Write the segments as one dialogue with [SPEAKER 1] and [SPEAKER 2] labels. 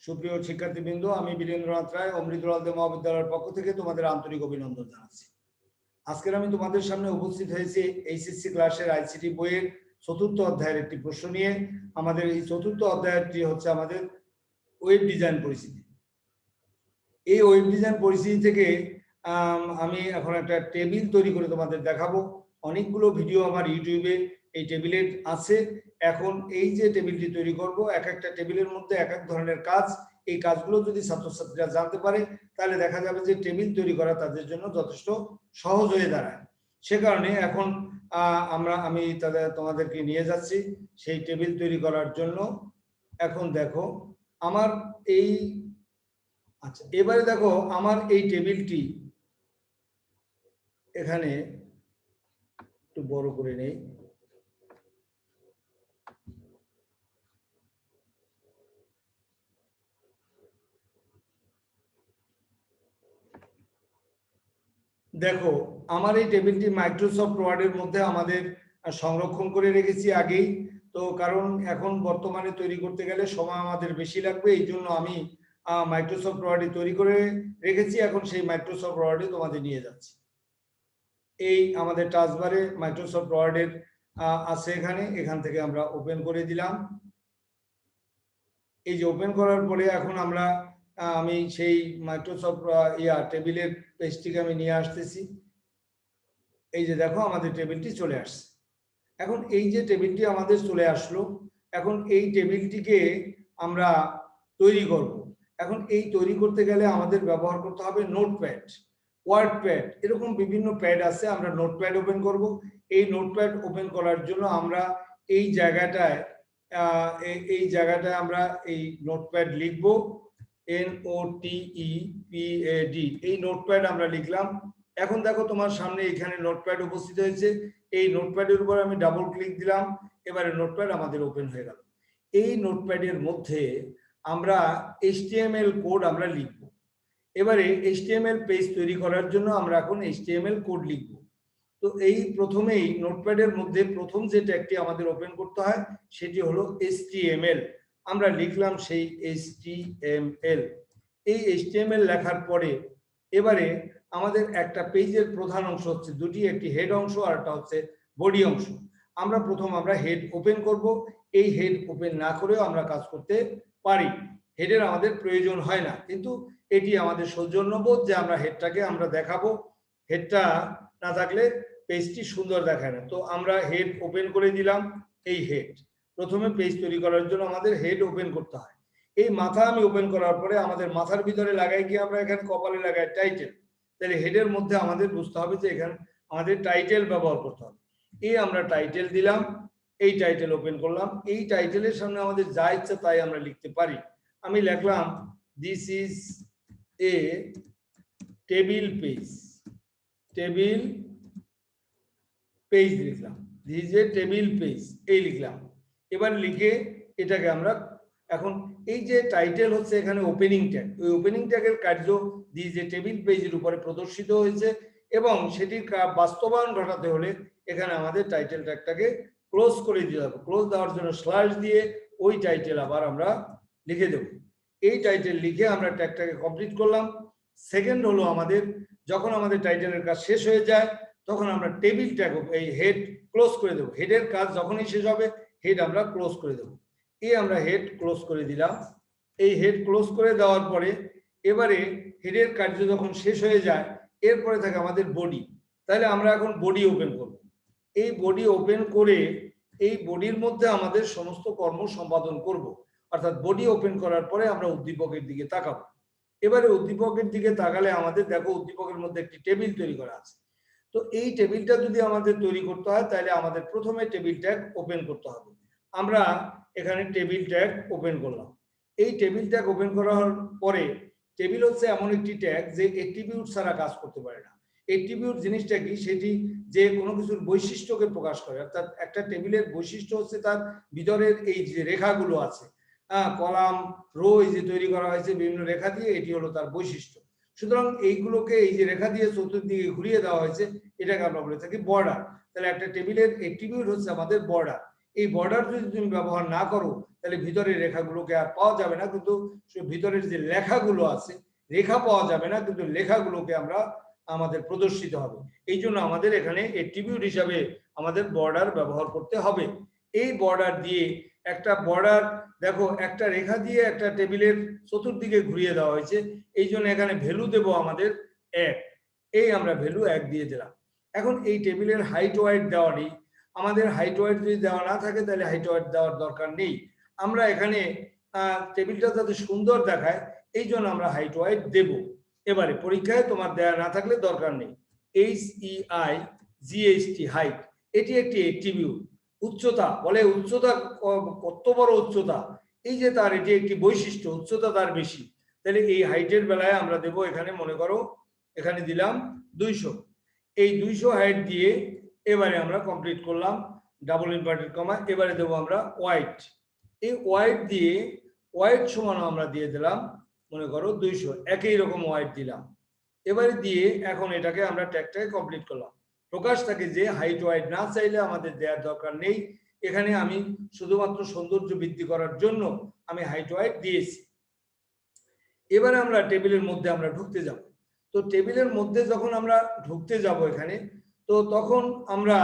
[SPEAKER 1] সুপ্রিয় শিক্ষার্থীবৃন্দ, আমি বীরেন্দ্রনাথ রায় অমৃতলাল দে মহাবিদ্যালয়ের পক্ষ থেকে তোমাদের আন্তরিক অভিনন্দন জানাচ্ছি। আজকের আমি তোমাদের সামনে উপস্থিত হয়েছি এইচএসসি ক্লাসের আইসিটি বইয়ের ৪র্থ অধ্যায়ের একটি প্রশ্ন নিয়ে। আমাদের এই ৪র্থ অধ্যায়টি হচ্ছে আমাদের ওয়েব ডিজাইন পরিস্থিতি। এই ওয়েব ডিজাইন পরিস্থিতি থেকে আমি এখন একটা টেবিল তৈরি করে তোমাদের দেখাবো। অনেকগুলো ভিডিও আমার ইউটিউবে এই টেবিলের আছে। এখন এই যে টেবিলটি তৈরি করব, এক একটা টেবিলের মধ্যে এক এক ধরনের কাজ। এই কাজগুলো যদি ছাত্রছাত্রীরা জানতে পারে তাহলে দেখা যাবে যে টেবিল তৈরি করা তাদের জন্য যথেষ্ট সহজ হয়ে দাঁড়ায়। সে কারণে এখন আমি তোমাদেরকে নিয়ে যাচ্ছি সেই টেবিল তৈরি করার জন্য। এখন দেখো আমার এই আচ্ছা, এবারে দেখো আমার এই টেবিলটি এখানে একটু বড় করে নেই। দেখো আমার এই টেবিলটি মাইক্রোসফট ওয়ার্ডের মধ্যে আমাদের সংরক্ষণ করে রেখেছি আগেই। তো কারণ এখন বর্তমানে তৈরি করতে গেলে সময় আমাদের বেশি লাগবে, এই জন্য আমি মাইক্রোসফট ওয়ার্ডে তৈরি করে রেখেছি। এখন সেই মাইক্রোসফট ওয়ার্ডে তোমাদের নিয়ে যাচ্ছি। এই আমাদের টাস্কবারে মাইক্রোসফট ওয়ার্ডের আছে, এখান থেকে আমরা ওপেন করে দিলাম। এই যে ওপেন করার পরে এখন আমি সেই মাইক্রোসফট টেবিলের পেজটিকে আমি নিয়ে আসতেছি। এই যে দেখো আমাদের টেবিলটি চলে আসছে। এখন এই যে টেবিলটি আমাদের চলে আসলো, এখন এই টেবিলটিকে আমরা তৈরি করব। এখন এই তৈরি করতে গেলে আমাদের ব্যবহার করতে হবে নোটপ্যাড, ওয়ার্ড প্যাড, এরকম বিভিন্ন প্যাড আছে। আমরা নোটপ্যাড ওপেন করব। এই নোটপ্যাড ওপেন করার জন্য আমরা এই জায়গাটায় আমরা এই নোটপ্যাড লিখব, NOTEPAD। এই নোটপ্যাড আমরা লিখলাম। এখন দেখো তোমার সামনে এখানে নোটপ্যাড উপস্থিত হয়েছে। এই নোটপ্যাডের উপর আমি ডাবল ক্লিক দিলাম। এবারে নোটপ্যাড আমাদের ওপেন হয়ে গেল। এই নোটপ্যাডের মধ্যে আমরা HTML কোড আমরা লিখব। এবারে HTML পেজ তৈরি করার জন্য আমরা এখন HTML কোড লিখব। তো এই প্রথমেই নোটপ্যাডের মধ্যে প্রথম যে ট্যাগটি আমাদের ওপেন করতে হয় সেটি হলো HTML। আমরা লিখলাম সেই HTML। এই HTML লেখার পরে এবারে আমাদের একটা পেজের প্রধান অংশ হচ্ছে দুটি, একটি হেড অংশ আর একটা হচ্ছে বডি অংশ। আমরা হেড ওপেন করব। এই হেড ওপেন না করেও আমরা কাজ করতে পারি, হেডের আমাদের প্রয়োজন হয় না, কিন্তু এটি আমাদের সৌজন্যবোধ যে আমরা হেডটাকে আমরা দেখাবো। হেডটা না থাকলে পেজটি সুন্দর দেখায় না। তো আমরা হেড ওপেন করে দিলাম। এই হেড প্রথমে পেজ তৈরি করার জন্য আমাদের হেড ওপেন করতে হয়। এই মাথা আমি ওপেন করার পরে আমাদের মাথার ভিতরে লাগাই কি আমরা এখানে কপালে লাগাই টাইটেল। তাহলে হেডের মধ্যে আমাদের বুঝতে হবে যে এখানে আমাদের টাইটেল ব্যবহার করতে হবে। এই আমরা টাইটেল দিলাম, এই টাইটেল ওপেন করলাম। এই টাইটেলের সামনে আমাদের যা ইচ্ছা তাই আমরা লিখতে পারি। আমি লিখলাম this is a table page, table page লিখলাম। This is a table page, এই লিখলাম। এবার লিখে এটাকে আমরা এখন এই যে টাইটেল হচ্ছে এখানে ওপেনিং ট্যাগ, ওই ওপেনিং ট্যাগের কার্য দিস যে টেবিল পেজের উপরে প্রদর্শিত হয়েছে এবং সেটির বাস্তবায়ন ঘটাতে হলে এখানে আমাদের টাইটেল ট্যাগটাকে ক্লোজ করে দিতে হবে। ক্লোজ দেওয়ার জন্য স্ল্যাশ দিয়ে ওই টাইটেল আবার আমরা লিখে দেব। এই টাইটেল লিখে আমরা ট্যাগটাকে কমপ্লিট করলাম। সেকেন্ড হলো আমাদের যখন আমাদের টাইটেলের কাজ শেষ হয়ে যায় তখন আমরা টেবিল ট্যাগ এই হেড ক্লোজ করে দেবো। হেডের কাজ যখনই শেষ হবে হেড আমরা ক্লোজ করে দেবো। এই আমরা হেড ক্লোজ করে দিলাম। এই হেড ক্লোজ করে দেওয়ার পরে এবারে হেডের কার্য যখন শেষ হয়ে যায় এরপরে থাকে আমাদের বডি। তাহলে আমরা এখন বডি ওপেন করব। এই বডি ওপেন করে এই বডির মধ্যে আমাদের সমস্ত কর্ম সম্পাদন করব। অর্থাৎ বডি ওপেন করার পরে আমরা উদ্দীপকের দিকে তাকাবো। এবারে উদ্দীপকের দিকে তাকালে আমাদের দেখো উদ্দীপকের মধ্যে একটি টেবিল তৈরি করা আছে। তো এই টেবিলটা যদি আমাদের তৈরি করতে হয় তাহলে আমাদের প্রথমে টেবিল ট্যাগ ওপেন করতে হবে। আমরা এখানে টেবিল ট্যাগ ওপেন করলাম। এই টেবিল ট্যাগ ওপেন করার পরে টেবিল হচ্ছে এমন একটি ট্যাগ যে অ্যাট্রিবিউট ছাড়া কাজ করতে পারে না। অ্যাট্রিবিউট জিনিসটা কি, সেটি যে কোনো কিছুর বৈশিষ্ট্যকে প্রকাশ করে। অর্থাৎ একটা টেবিলের বৈশিষ্ট্য হচ্ছে তার ভিতরের এই যে রেখাগুলো আছে, কলাম রো এই যে তৈরি করা হয়েছে বিভিন্ন রেখা দিয়ে, এটি হলো তার বৈশিষ্ট্য। সুতরাং এইগুলোকে এই যে রেখা দিয়ে চতুর্দিকে ঘুরিয়ে দেওয়া হয়েছে এটাকে আমরা বলে থাকি বর্ডার। তাহলে একটা টেবিলের অ্যাট্রিবিউট হচ্ছে আমাদের বর্ডার। এই বর্ডার যদি তুমি ব্যবহার না করো তাহলে ভিতরের রেখাগুলোকে আর পাওয়া যাবে না, কিন্তু ভিতরের যে লেখাগুলো আছে রেখা পাওয়া যাবে না, কিন্তু লেখাগুলোকে আমরা আমাদের প্রদর্শিত হবে। এই জন্য আমাদের এখানে এট্রিবিউট হিসাবে আমাদের বর্ডার ব্যবহার করতে হবে। এই বর্ডার দিয়ে একটা বর্ডার দেখো একটা রেখা দিয়ে একটা টেবিলের চতুর্দিকে ঘুরিয়ে দেওয়া হয়েছে, এই জন্য এখানে ভ্যালু দেব আমাদের 1, এই আমরা ভ্যালু 1 দিয়ে দিলাম। এখন এই টেবিলের হাইট ওয়াইড দেওয়া নেই, আমাদের হাইট ওয়াইড যদি দেওয়া না থাকে তাহলে হাইট ওয়াইড দেওয়ার দরকার নেই। আমরা এখানে টেবিলটা যাতে সুন্দর দেখায় এই জন্য আমরা হাইট ওয়াইড দেব। এবারে পরীক্ষায় তোমার দেয়া না থাকলে দরকার নেই। HEIGHT হাইট, এটি একটি এট্রিবিউট। উচ্চতা বলে উচ্চতা কত বড় উচ্চতা, এই যে তার এটি একটি বৈশিষ্ট্য, উচ্চতা তার বেশি। তাহলে এই হাইটের বেলায় আমরা দেব এখানে মনে করো এখানে দিলাম 200। এই 200 হাইট দিয়ে এবারে আমরা কমপ্লিট করলাম ডাবল ইনভার্টেড কমা। এবারে দেবো আমরা ওয়াইড, এই ওয়াইড দিয়ে ওয়াইড সমান আমরা দিয়ে দিলাম মনে করো 200, একই রকম ওয়াইড দিলাম। এবারে দিয়ে এখন এটাকে আমরা ট্যাগটাকে কমপ্লিট করলাম। প্রকাশ থাকে যে হাইট ওয়াইড না চাইলে আমাদের দেওয়ার দরকার নেই, এখানে আমি শুধুমাত্র সৌন্দর্য বৃদ্ধি করার জন্য আমি হাইট ওয়াইড দিয়েছি। এবারে আমরা টেবিলের মধ্যে আমরা ঢুকতে যাব। তো টেবিলের মধ্যে যখন আমরা ঢুকতে যাব এখানে, তো তখন আমরা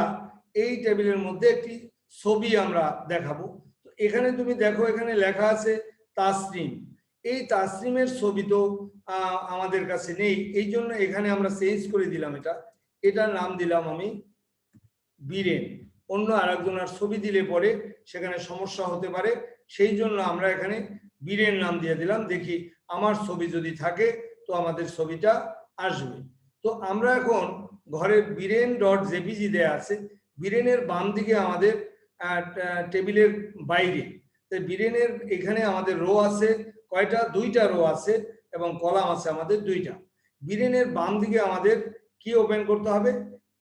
[SPEAKER 1] এই টেবিলের মধ্যে একটি ছবি আমরা দেখাবো। তো এখানে তুমি দেখো এখানে লেখা আছে তাসনিম, এই তাসনিমের ছবি তো আমাদের কাছে নেই, এই জন্য এখানে আমরা চেঞ্জ করে দিলাম, এটার নাম দিলাম আমি বীরেন। অন্য আরেকজনের ছবি দিলে পরে সেখানে সমস্যা হতে পারে, সেই জন্য আমরা এখানে বীরেন নাম দিয়ে দিলাম। দেখি আমার ছবি যদি থাকে তো আমাদের ছবিটা আসবে। তো আমরা এখন ঘরে বীরেন .jpg দেয়া আছে, বীরেনের বাম দিকে আমাদের টেবিলের বাইরে বীরেনের এখানে আমাদের রো আছে কয়টা, 2টা রো আছে এবং কলাম আছে আমাদের 2টা। বীরেনের বাম দিকে আমাদের কি ওপেন করতে হবে,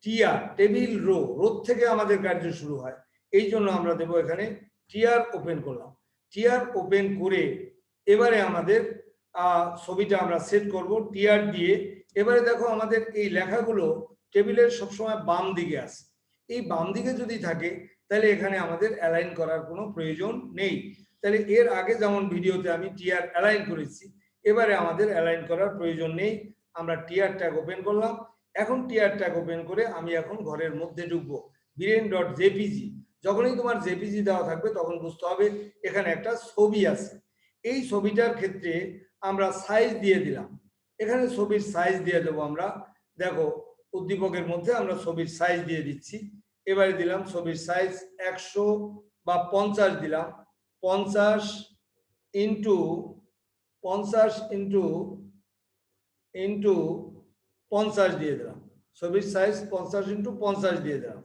[SPEAKER 1] টিআর, টেবিল রো, রো থেকে আমাদের কার্য শুরু হয়, এই জন্য আমরা দেব এখানে টিআর ওপেন করলাম। টিআর ওপেন করে এবারে আমাদের ছবিটা আমরা সেট করব টিআর দিয়ে। এবারে দেখো আমাদের এই লেখাগুলো টেবিলের সবসময় বাম দিকে আছে, এই বাম দিকে যদি থাকে তাহলে এখানে আমাদের অ্যালাইন করার কোনো প্রয়োজন নেই। তাহলে এর আগে যেমন ভিডিওতে আমি টিআর অ্যালাইন করেছি, এবারে আমাদের অ্যালাইন করার প্রয়োজন নেই। আমরা টিআর ট্যাগ ওপেন করলাম। এখন টিআর ট্যাগ ওপেন করে আমি এখন ঘরের মধ্যে ঢুকবো। বীরেন .jpg, যখনই তোমার জেপিজি দেওয়া থাকবে তখন বুঝতে হবে এখানে একটা ছবি আছে। এই ছবিটার ক্ষেত্রে আমরা সাইজ দিয়ে দিলাম, এখানে ছবির সাইজ দিয়ে দেবো আমরা। দেখো উদ্দীপকের মধ্যে আমরা ছবির সাইজ দিয়ে দিচ্ছি। এবারে দিলাম ছবির সাইজ 100 বা 50 দিলাম, 50 ইন্টু 50 দিয়ে দিলাম, ছবির সাইজ 50 ইন্টু 50 দিয়ে দিলাম।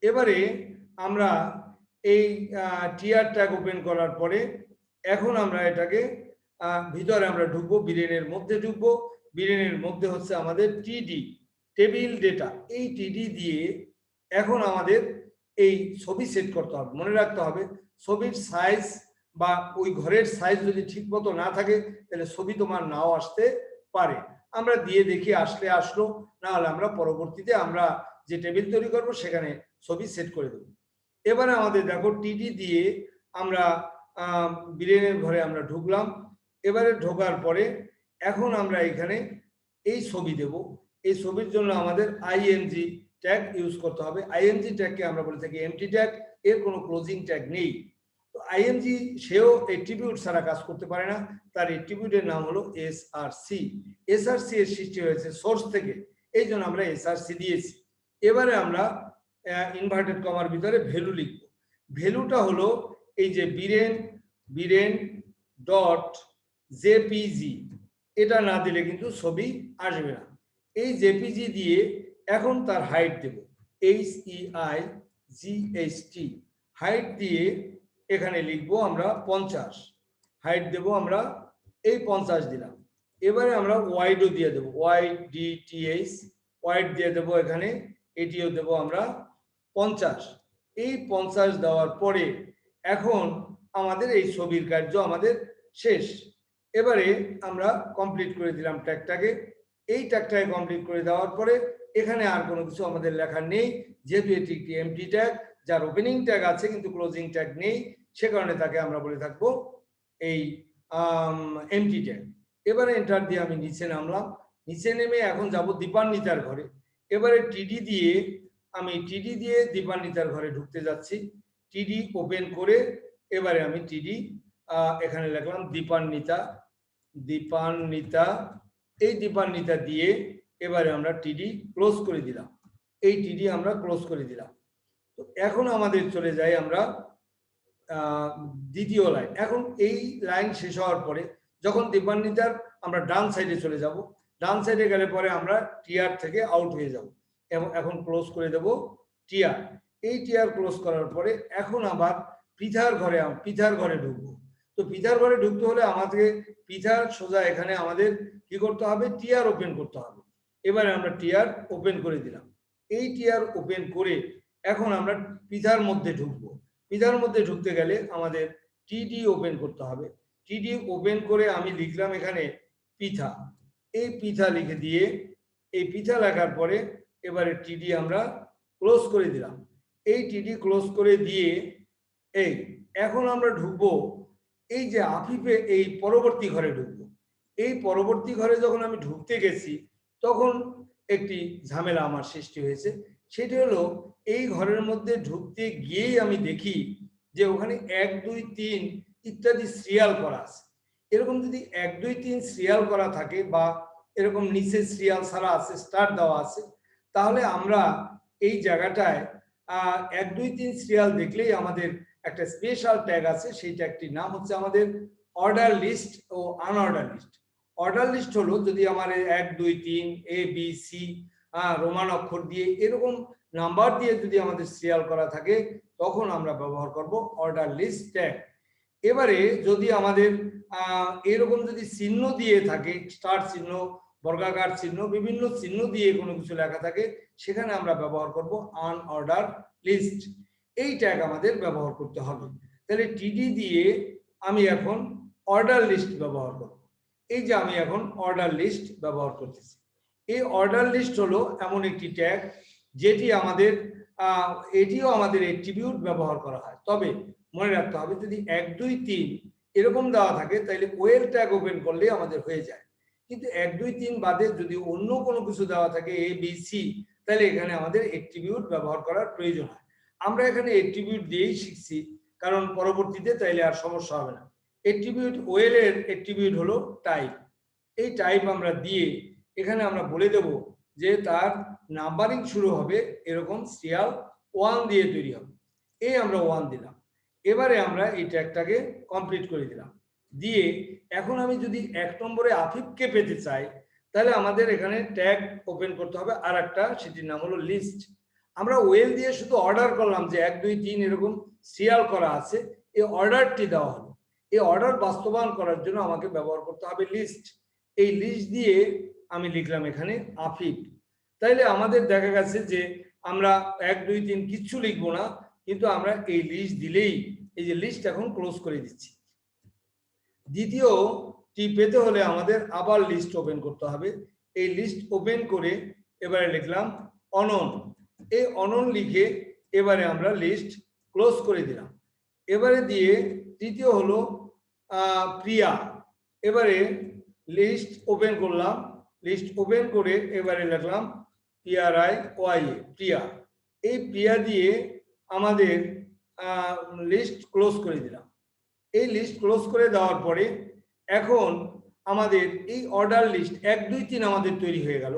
[SPEAKER 1] এবারে আমরা এই টিআর ট্যাগ ওপেন করার পরে এখন আমরা এটাকে ভিতরে আমরা ঢুকবো, বীরেনের মধ্যে ঢুকবো। বীরেনের মধ্যে হচ্ছে আমাদের টিডি, টেবিল ডেটা, এই টিডি দিয়ে এখন আমাদের এই ছবি সেট করতে হবে। মনে রাখতে হবে ছবির সাইজ বা ওই ঘরের সাইজ যদি ঠিক মতো না থাকে তাহলে ছবি তোমার নাও আসতে পারে। আমরা দিয়ে দেখি আসলে আসলো, না হলে আমরা পরবর্তীতে আমরা যে টেবিল তৈরি করব সেখানে ছবি সেট করে দেব। এবারে আমাদের দেখো টিডি দিয়ে আমরা বীরেনের ঘরে আমরা ঢুকলাম। এবারে ঢোকার পরে এখন আমরা এখানে এই ছবি দেব। এই ছবির জন্য আমাদের আইএনজি ট্যাগ ইউজ করতে হবে। আইএনজি ট্যাগকে আমরা বলে থাকি এমটি ট্যাগ, এর কোনো ক্লোজিং ট্যাগ নেই। তো আইএনজি সেও এট্রিবিউট ছাড়া কাজ করতে পারে না, তার এট্রিবিউটের নাম হলো এসআরসি। এসআরসি এর সৃষ্টি হয়েছে সোর্স থেকে, এই জন্য আমরা এসআরসি দিয়েছি। এবারে আমরা ইনভার্টেড কমার ভিতরে ভ্যালু লিখব। ভ্যালুটা হলো এই যে বীরেন .jpg, এটা না দিলে কিন্তু ছবি আসবে না। এই জেপিজি দিয়ে এখন তার হাইট দেব, HEIGHT, হাইট দিয়ে এখানে লিখবো আমরা 50, হাইট দেব আমরা এই 50 দিলাম। এবারে আমরা ওয়াইডও দিয়ে দেবো, YDTH, ওয়াইড দিয়ে দেবো এখানে, এটিও দেব আমরা 50। এই 50 দেওয়ার পরে এখন আমাদের এই ছবির কার্য আমাদের শেষ। এবারে আমরা কমপ্লিট করে দিলাম ট্যাগটাকে। এই ট্যাগটাকে কমপ্লিট করে দেওয়ার পরে এখানে আর কোনো কিছু আমাদের লেখা নেই, যেহেতু এটি একটি এমটি ট্যাগ, যার ওপেনিং ট্যাগ আছে কিন্তু ক্লোজিং ট্যাগ নেই, সে কারণে তাকে আমরা বলে থাকবো এই এমটি ট্যাগ। এবারে এন্টার দিয়ে আমি নিচে নামলাম, নিচে নেমে এখন যাব দীপান্বিতার ঘরে। এবারে টিডি দিয়ে আমি দীপান্বিতার ঘরে ঢুকতে যাচ্ছি। টিডি ওপেন করে এবারে আমি টিডি এখানে লিখলাম দীপান্বিতা, এই দীপান্বিতা দিয়ে এবারে আমরা টিডি ক্লোজ করে দিলাম, এই টিডি আমরা ক্লোজ করে দিলাম। তো এখন আমাদের চলে যাই আমরা দ্বিতীয় লাইন। এখন এই লাইন শেষ হওয়ার পরে যখন দীপান্বিতার আমরা ডান সাইডে চলে যাব, ডান সাইডে গেলে পরে আমরা টিআর থেকে আউট হয়ে যাব এবং এখন ক্লোজ করে দেব টিআর। এই টিআর ক্লোজ করার পরে এখন আবার পৃথার ঘরে ঢুকবো। তো পৃথার ঘরে ঢুকতে হলে আমাদের পৃথার সোজা এখানে আমাদের কি করতে হবে, টিআর ওপেন করতে হবে। এবারে আমরা টিআর ওপেন করে দিলাম। এই টিআর ওপেন করে এখন আমরা পৃথার মধ্যে ঢুকবো। পৃথার মধ্যে ঢুকতে গেলে আমাদের টিডি ওপেন করতে হবে। টিডি ওপেন করে আমি লিখলাম এখানে পৃথা, এই পৃথা লিখে দিয়ে এই পৃথা লেখার পরে এবারে টিডি আমরা ক্লোজ করে দিলাম। এই টিডি ক্লোজ করে দিয়ে এই এখন আমরা ঢুকবো এই যে আফিফে এই পরবর্তী ঘরে ঢুকবো। এই পরবর্তী ঘরে যখন আমি ঢুকতে গেছি তখন একটি ঝামেলা আমার সৃষ্টি হয়েছে। সেটি হলো এই ঘরের মধ্যে ঢুকতে গিয়েই আমি দেখি যে ওখানে 1 2 3 ইত্যাদি সিরিয়াল করা আছে। এরকম যদি 1 2 3 সিরিয়াল করা থাকে বা এরকম নিচে সিরিয়াল ছাড়া আছে, স্টার দেওয়া আছে, তাহলে আমরা এই জায়গাটায় 1 2 3 সিরিয়াল দেখলেই আমাদের একটা স্পেশাল ট্যাগ আছে, সেই ট্যাগটির নাম হচ্ছে আমাদের অর্ডার লিস্ট ও আনঅর্ডার লিস্ট। অর্ডার লিস্ট হলো যদি আমার 1 2 3 এ বি সি রোমান অক্ষর দিয়ে এরকম নাম্বার দিয়ে যদি আমাদের সিরিয়াল করা থাকে তখন আমরা ব্যবহার করব অর্ডার লিস্ট ট্যাগ। এবারে যদি আমাদের এরকম যদি চিহ্ন দিয়ে থাকে, স্টার চিহ্ন, বর্গাকার চিহ্ন, বিভিন্ন চিহ্ন দিয়ে কোনো কিছু লেখা থাকে, সেখানে আমরা ব্যবহার করব আনঅর্ডার লিস্ট। এই ট্যাগ আমাদের ব্যবহার করতে হবে। তাহলে টিডি দিয়ে আমি এখন অর্ডার লিস্ট ব্যবহার করব। এই যে আমি এখন অর্ডার লিস্ট ব্যবহার করতেছি। এই অর্ডার লিস্ট হলো এমন একটি ট্যাগ যেটি আমাদের এটিও আমাদের অ্যাট্রিবিউট ব্যবহার করা হয়। তবে মনে রাখতে হবে যদি 1 2 3 এরকম দেওয়া থাকে তাহলে ওয়েল ট্যাগ ওপেন করলে আমাদের হয়ে যায়। কিন্তু 1 2 3 বাদে যদি অন্য কোনো কিছু দেওয়া থাকে এ বি সি, তাহলে এখানে আমাদের অ্যাট্রিবিউট ব্যবহার করার প্রয়োজন হয়। আমরা এখানে অ্যাট্রিবিউট দিয়েই শিখছি, কারণ পরবর্তীতে তাইলে আর সমস্যা হবে না। অ্যাট্রিবিউট ওয়েলের অ্যাট্রিবিউট হলো টাইপ। এই টাইপ আমরা দিয়ে এখানে আমরা বলে দেব যে তার নাম্বারিং শুরু হবে এরকম সিরিয়াল 1 দিয়ে তৈরি হবে। এই আমরা 1 দিলাম। এবারে আমরা এই ট্যাগটাকে কমপ্লিট করে দিলাম। দিয়ে এখন আমি যদি 1 নম্বরে আফিফকে পেতে চাই তাহলে আমাদের এখানে ট্যাগ ওপেন করতে হবে আর একটা, সেটির নাম হলো লিস্ট। আমরা ওয়েল দিয়ে শুধু অর্ডার করলাম যে 1 2 3 এরকম সিরিয়াল করা আছে, এই অর্ডারটি দেওয়া হলো। এই অর্ডার বাস্তবায়ন করার জন্য আমাকে ব্যবহার করতে হবে লিস্ট। এই লিস্ট দিয়ে আমি লিখলাম এখানে আফিফ। তাইলে আমাদের দেখা গেছে যে আমরা 1 2 3 কিচ্ছু লিখবো না, কিন্তু আমরা এই লিস্ট দিলেই এই যে লিস্ট এখন ক্লোজ করে দিচ্ছি। দ্বিতীয়টি পেতে হলে আমাদের আবার লিস্ট ওপেন করতে হবে। এই লিস্ট ওপেন করে এবারে লিখলাম অনন। এই অনন লিখে এবারে আমরা লিস্ট ক্লোজ করে দিলাম। এবারে দিয়ে তৃতীয় হলো প্রিয়া। এবারে লিস্ট ওপেন করলাম, লিস্ট ওপেন করে এবারে লিখলাম PRIYA, প্রিয়া। এই প্রিয়া দিয়ে আমাদের লিস্ট ক্লোজ করে দিলাম। এই লিস্ট ক্লোজ করে দেওয়ার পরে এখন আমাদের এই অর্ডার লিস্ট 1 2 3 আমাদের তৈরি হয়ে গেল।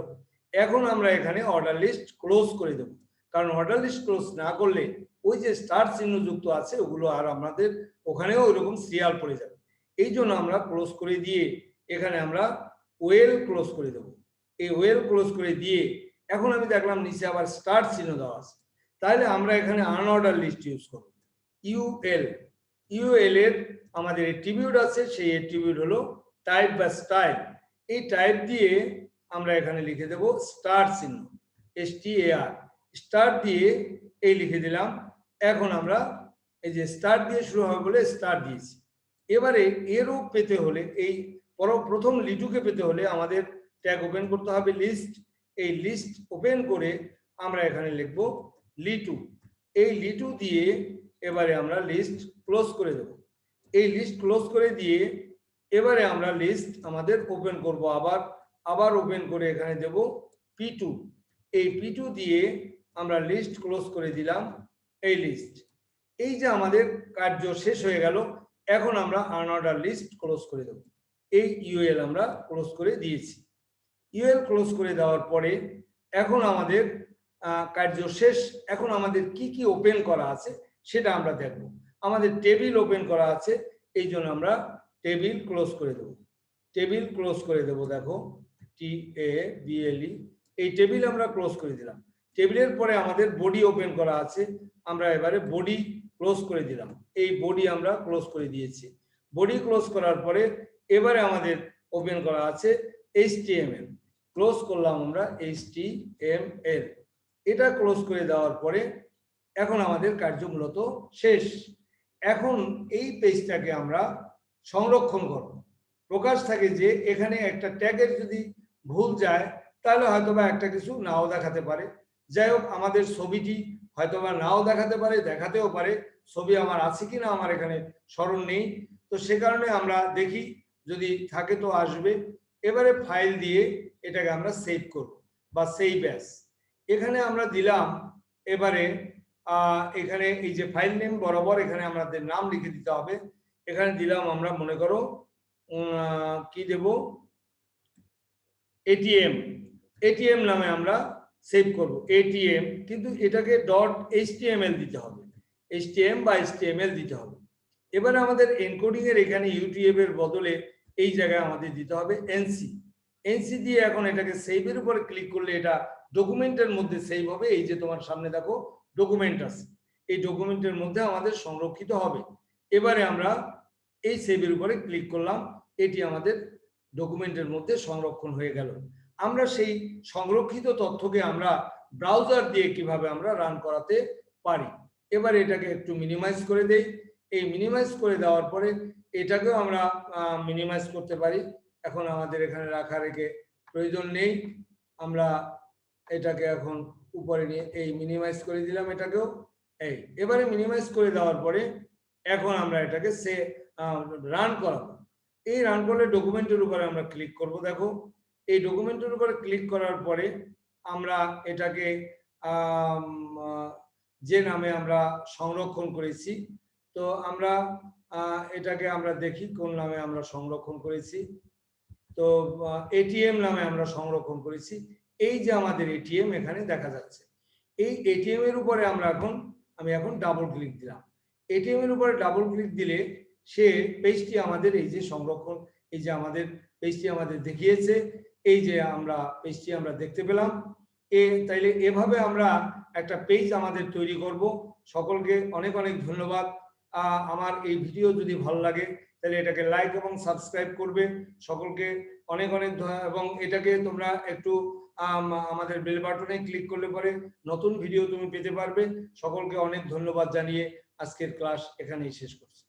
[SPEAKER 1] এখন আমরা এখানে অর্ডার লিস্ট ক্লোজ করে দেব, কারণ অর্ডার লিস্ট ক্লোজ না করলে ওই যে স্টার চিহ্ন যুক্ত আছে ওগুলো আর আমাদের ওখানেও ওইরকম সিরিয়াল পড়ে যাবে। এই জন্য আমরা ক্লোজ করে দিয়ে এখানে আমরা ওয়েল ক্লোজ করে দেব। এই ওয়েল ক্লোজ করে দিয়ে এখন আমি দেখলাম নিচে আবার স্টার চিহ্ন দেওয়া আছে, তাহলে আমরা এখানে আনঅর্ডার লিস্ট ইউজ করব। ইউএল এর আমাদের অ্যাট্রিবিউট আছে, সেই অ্যাট্রিবিউট হলো টাইপ বা স্টাইল। এই টাইপ দিয়ে আমরা এখানে লিখে দেব স্টার চিহ্ন, STAR, স্টার দিয়ে এই লিখে দিলাম। এখন আমরা এই যে স্টার দিয়ে শুরু হবে বলে স্টার দিয়েছি। এবারে এরও পেতে হলে এই প্রথম লিটুকে পেতে হলে আমাদের ট্যাগ ওপেন করতে হবে লিস্ট। এই লিস্ট ওপেন করে আমরা এখানে লিখব লিটু। এই লিটু দিয়ে এবারে আমরা লিস্ট ক্লোজ করে দেব। এই লিস্ট ক্লোজ করে দিয়ে এবারে আমরা লিস্ট আমাদের ওপেন করব, আবার ওপেন করে এখানে দেব P2। এই P2 দিয়ে আমরা লিস্ট ক্লোজ করে দিলাম এই লিস্ট। এই যে আমাদের কার্য শেষ হয়ে গেল, এখন আমরা আনঅর্ডার লিস্ট ক্লোজ করে দেব। এই ইউএল আমরা ক্লোজ করে দিয়েছি। ইউএল ক্লোজ করে দেওয়ার পরে এখন আমাদের কার্য শেষ। এখন আমাদের কি কি ওপেন করা আছে সেটা আমরা দেখব। আমাদের টেবিল ওপেন করা আছে, এই জন্য আমরা টেবিল ক্লোজ করে দেব। টেবিল ক্লোজ করে দেব, দেখো TABLE, এই টেবিল আমরা ক্লোজ করে দিলাম। টেবিলের পরে আমাদের বডি ওপেন করা আছে, আমরা এবারে বডি ক্লোজ করে দিলাম। এই বডি আমরা ক্লোজ করে দিয়েছি। বডি ক্লোজ করার পরে এবারে আমাদের ওপেন করা আছে HTML, ক্লোজ করলাম আমরা HTML। এটা ক্লোজ করে দেওয়ার পরে এখন আমাদের কার্য মূলত শেষ। এখন এই পেজটাকে আমরা সংরক্ষণ করব। প্রকাশ থাকে যে এখানে একটা ট্যাগের যদি ভুল যায় তাহলে হয়তোবা একটা কিছু নাও দেখাতে পারে। যাই হোক, আমাদের ছবিটি হয়তোবা নাও দেখাতে পারে, দেখাতেও পারে। ছবি আমার আছে কিনা আমার এখানে স্মরণ নেই, তো সে কারণে আমরা দেখি যদি থাকে তো আসবে। এবারে ফাইল দিয়ে এটাকে আমরা সেভ করব বা সেভ অ্যাজ। এখানে আমরা দিলাম এবারে এখানে এই যে ফাইল নেম বরাবর এখানে আমাদের নাম লিখে দিতে হবে। এখানে দিলাম আমরা, মনে করো কি দেব, এটিএম নামে আমরা সেভ করব এটিএম, কিন্তু এটাকে .html দিতে হবে, HTML বা HTML দিতে হবে। এবারে আমাদের এনকোডিং এর এখানে UTF এর বদলে এই জায়গায় আমাদের দিতে হবে NC দিয়ে এখন এটাকে সেভের উপরে ক্লিক করলে এটা ডকুমেন্টের মধ্যে সেভ হবে। এই যে তোমার সামনে দেখো ডকুমেন্ট আছে, এই ডকুমেন্টের মধ্যে আমাদের সংরক্ষিত হবে। এবারে আমরা এই সেভের উপরে ক্লিক করলাম, এটি আমাদের ডকুমেন্টের মধ্যে সংরক্ষণ হয়ে গেল। আমরা সেই সংরক্ষিত তথ্যকে আমরা ব্রাউজার দিয়ে কিভাবে আমরা রান করাতে পারি। এবার এটাকে একটু মিনিমাইজ করে দেই। এই মিনিমাইজ করে দেওয়ার পরে এটাকেও আমরা মিনিমাইজ করতে পারি। এখন আমাদের এখানে রেখে প্রয়োজন নেই, আমরা এটাকে এখন উপরে নিয়ে এই মিনিমাইজ করে দিলাম এটাকেও। এই এবারে মিনিমাইজ করে দেওয়ার পরে এখন আমরা এটাকে রান করাবো। এই রান করলে ডকুমেন্টের উপরে আমরা ক্লিক করব। দেখো এই ডকুমেন্টের উপরে ক্লিক করার পরে আমরা এটাকে যে নামে আমরা সংরক্ষণ করেছি, তো আমরা এটাকে আমরা দেখি কোন নামে আমরা সংরক্ষণ করেছি। তো এটিএম নামে আমরা সংরক্ষণ করেছি। এই যে আমাদের এটিএম এখানে দেখা যাচ্ছে, এই এটিএম এর উপরে আমি এখন ডাবল ক্লিক দিলাম। এটিএম এর উপরে ডাবল ক্লিক দিলে সে পেজটি আমাদের এই যে সংরক্ষণ, এই যে আমাদের পেজটি আমাদের দেখিয়েছে, এই যে আমরা পেজটি আমরা দেখতে পেলাম। তাইলে এভাবে আমরা একটা পেজ আমাদের তৈরি করব। সকলকে অনেক অনেক ধন্যবাদ। আমার এই ভিডিও যদি ভালো লাগে তাহলে এটাকে লাইক এবং সাবস্ক্রাইব করবে। সকলকে অনেক অনেক, এবং এটাকে তোমরা একটু আমাদের বেল বাটনে ক্লিক করলে পরে নতুন ভিডিও তুমি পেতে পারবে। সকলকে অনেক ধন্যবাদ জানিয়ে আজকের ক্লাস এখানেই শেষ করছি।